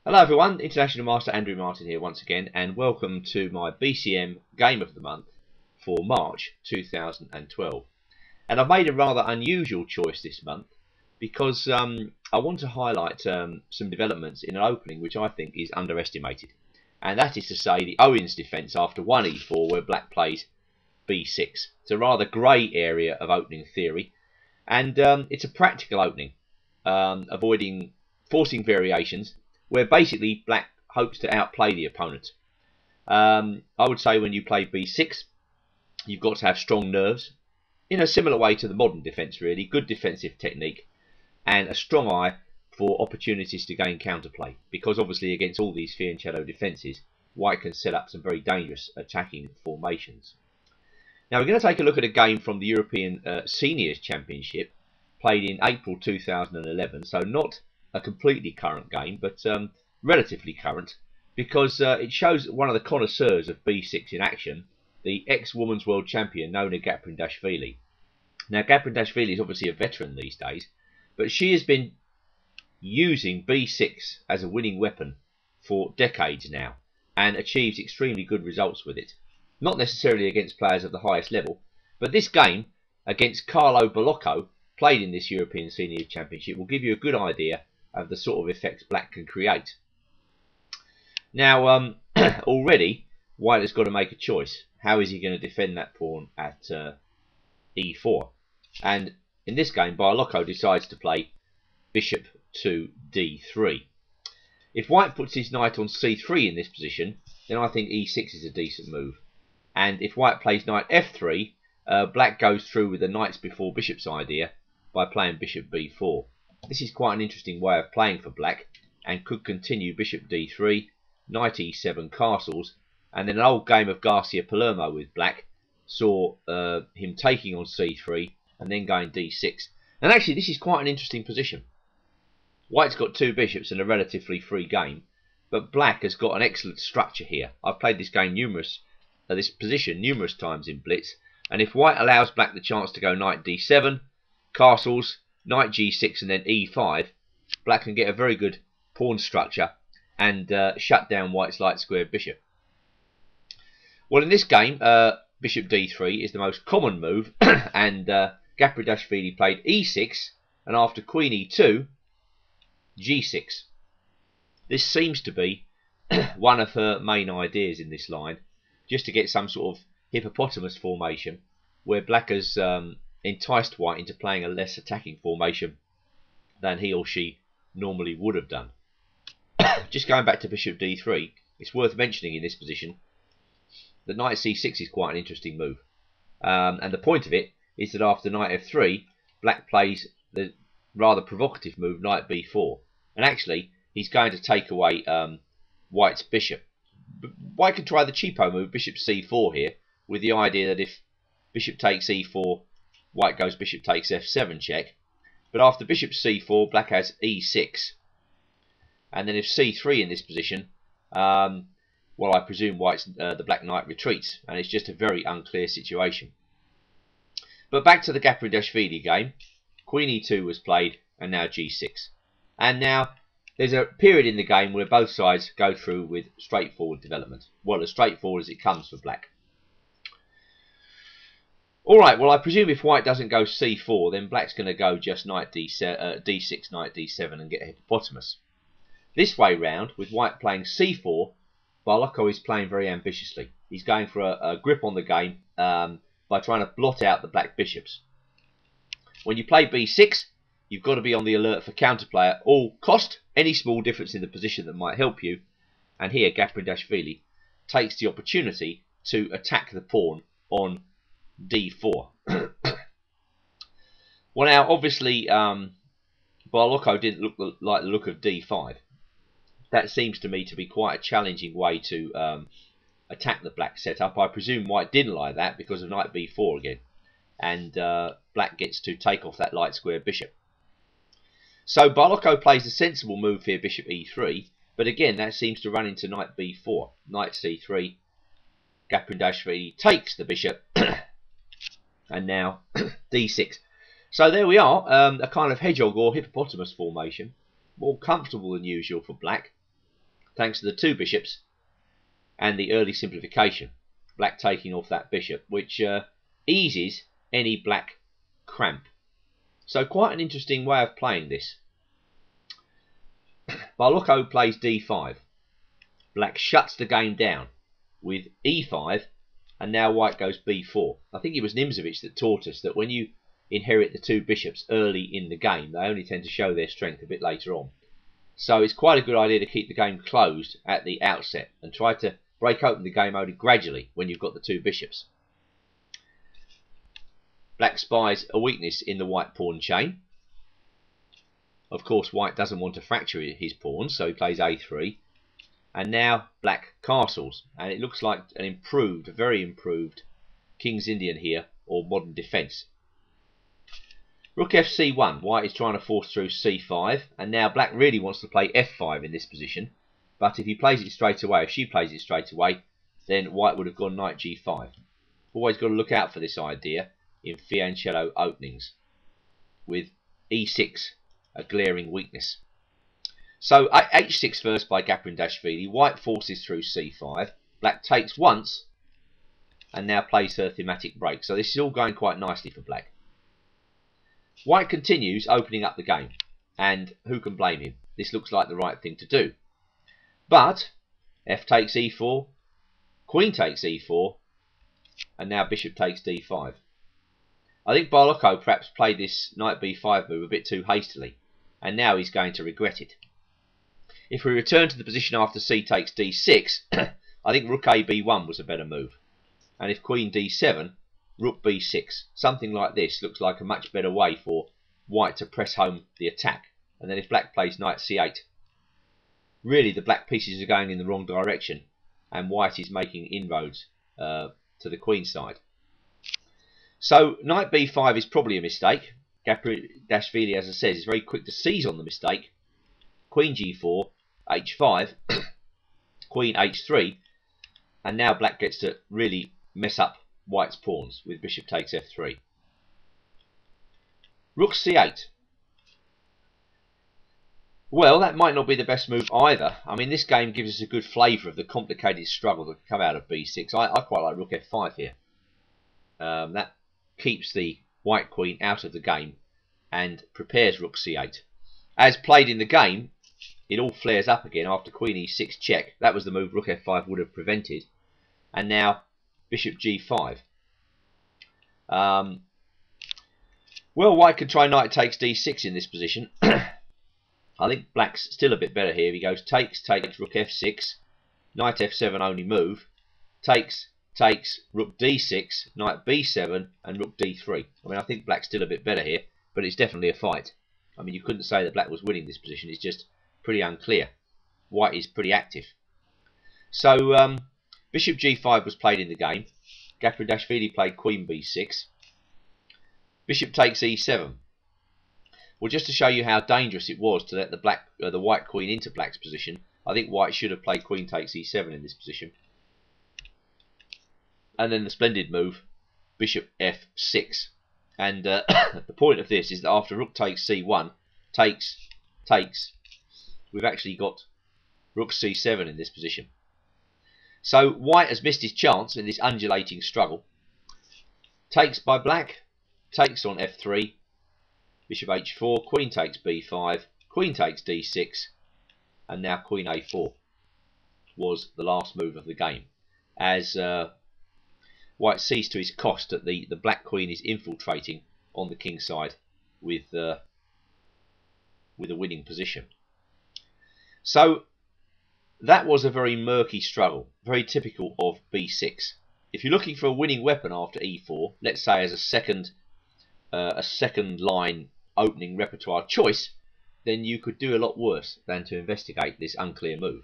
Hello everyone, International Master Andrew Martin here once again, and welcome to my BCM Game of the Month for March 2012. And I've made a rather unusual choice this month because I want to highlight some developments in an opening which I think is underestimated. And that is to say the Owens defence after 1e4 where black plays b6. It's a rather grey area of opening theory, and it's a practical opening, forcing variations where basically black hopes to outplay the opponent. I would say when you play b6, you've got to have strong nerves, in a similar way to the modern defence really, good defensive technique, and a strong eye for opportunities to gain counterplay, because obviously against all these fianchetto defences, white can set up some very dangerous attacking formations. Now we're going to take a look at a game from the European Seniors Championship, played in April 2011, so not a completely current game, but relatively current, because it shows one of the connoisseurs of b6 in action, the ex-Women's World Champion Nona Gaprindashvili. Now Gaprindashvili is obviously a veteran these days, but she has been using b6 as a winning weapon for decades now, and achieves extremely good results with it. Not necessarily against players of the highest level, but this game against Carlo Barlocco, played in this European Senior Championship, will give you a good idea of the sort of effects black can create. Now, already white has got to make a choice. How is he going to defend that pawn at e4? And in this game, Barlocco decides to play bishop to d3. If white puts his knight on c3 in this position, then I think e6 is a decent move. And if white plays knight f3, black goes through with the knights before bishops idea by playing bishop b4. This is quite an interesting way of playing for black, and could continue bishop d3, knight e7 castles, and then an old game of Garcia Palermo with black saw him taking on c3 and then going d6. And actually this is quite an interesting position. White's got two bishops and a relatively free game, but black has got an excellent structure here. I've played this game this position numerous times in blitz, and if white allows black the chance to go knight d7, castles, knight g6 and then e5, black can get a very good pawn structure and shut down white's light squared bishop. Well, in this game, bishop d3 is the most common move, and Gaprindashvili played e6, and after queen e2, g6. This seems to be one of her main ideas in this line, just to get some sort of hippopotamus formation, where black has enticed white into playing a less attacking formation than he or she normally would have done. Just going back to bishop d3, it's worth mentioning in this position that knight c6 is quite an interesting move, and the point of it is that after knight f3, black plays the rather provocative move knight b4, and actually he's going to take away white's bishop. White can try the cheapo move bishop c4 here, with the idea that if bishop takes e4, white goes bishop takes f7 check, but after bishop c4, black has e6, and then if c3 in this position, well, I presume white's the black knight retreats, and it's just a very unclear situation. But back to the Gaprindashvili game, queen e2 was played, and now g6, and now there's a period in the game where both sides go through with straightforward development, well, as straightforward as it comes for black. Alright, well, I presume if white doesn't go c4, then black's going to go just knight d6, knight d7 and get a hippopotamus. This way round, with white playing c4, Barlocco is playing very ambitiously. He's going for a grip on the game by trying to blot out the black bishops. When you play b6, you've got to be on the alert for counterplay at all cost, any small difference in the position that might help you. And here Gaprindashvili takes the opportunity to attack the pawn on d4. Well, now obviously Barlocco didn't like the look of d5. That seems to me to be quite a challenging way to attack the black setup. I presume white didn't like that because of knight b4 again, and black gets to take off that light square bishop. So Barlocco plays a sensible move here, bishop e3, but again that seems to run into knight b4, knight c3, Gaprindashvili takes the bishop, and now d6. So there we are, a kind of hedgehog or hippopotamus formation, more comfortable than usual for black. thanks to the 2 bishops and the early simplification. Black taking off that bishop, which eases any black cramp. So quite an interesting way of playing this. Barlocco plays d5. Black shuts the game down with e5, and now white goes b4. I think it was Nimzowitsch that taught us that when you inherit the 2 bishops early in the game, they only tend to show their strength a bit later on. So it's quite a good idea to keep the game closed at the outset and try to break open the game only gradually when you've got the 2 bishops. Black spies a weakness in the white pawn chain. Of course, white doesn't want to fracture his pawns, so he plays a3. And now black castles, and it looks like an improved, very improved King's Indian here, or modern defence. Rook fc1, white is trying to force through c5, and now black really wants to play f5 in this position. But if he plays it straight away, if she plays it straight away, then white would have gone knight g5. Always got to look out for this idea in fianchetto openings, with e6 a glaring weakness. So h6 first by Gaprindashvili. White forces through c5. Black takes once and now plays her thematic break. So this is all going quite nicely for black. White continues opening up the game, and who can blame him? This looks like the right thing to do. But f takes e4, queen takes e4, and now bishop takes d5. I think Barlocco perhaps played this knight b5 move a bit too hastily, and now he's going to regret it. If we return to the position after c takes d6, I think rook a b1 was a better move. And if queen d7, rook b6. Something like this looks like a much better way for white to press home the attack. And then if black plays knight c8, really the black pieces are going in the wrong direction, and white is making inroads to the queen side. So knight b5 is probably a mistake. Gaprindashvili, as I said, is very quick to seize on the mistake. Queen g4, h5, queen h3, and now black gets to really mess up white's pawns with bishop takes f3. Rook c8. Well, that might not be the best move either. I mean, this game gives us a good flavour of the complicated struggle that can come out of b6. I quite like rook f5 here. That keeps the white queen out of the game and prepares rook c8. As played in the game, it all flares up again after queen e6 check. That was the move rook f5 would have prevented. And now bishop g5. Well, white could try knight takes d6 in this position. I think black's still a bit better here. He goes takes, rook f6, knight f7 only move, takes, rook d6, knight b7, and rook d3. I mean, I think black's still a bit better here, but it's definitely a fight. I mean, you couldn't say that black was winning this position. It's just pretty unclear. White is pretty active. So, bishop g5 was played in the game. Gaprindashvili played queen b6. Bishop takes e7. Well, just to show you how dangerous it was to let the white queen into black's position, I think white should have played queen takes e7 in this position. And then the splendid move, bishop f6. And the point of this is that after rook takes c1, takes, we've actually got rook c7 in this position. So white has missed his chance in this undulating struggle. Takes by black, takes on f3, bishop h4, queen takes b5, queen takes d6, and now queen a4 was the last move of the game. As white sees to his cost that the black queen is infiltrating on the king side with a winning position. So that was a very murky struggle, very typical of b6. If you're looking for a winning weapon after e4, let's say as a second line opening repertoire choice, then you could do a lot worse than to investigate this unclear move.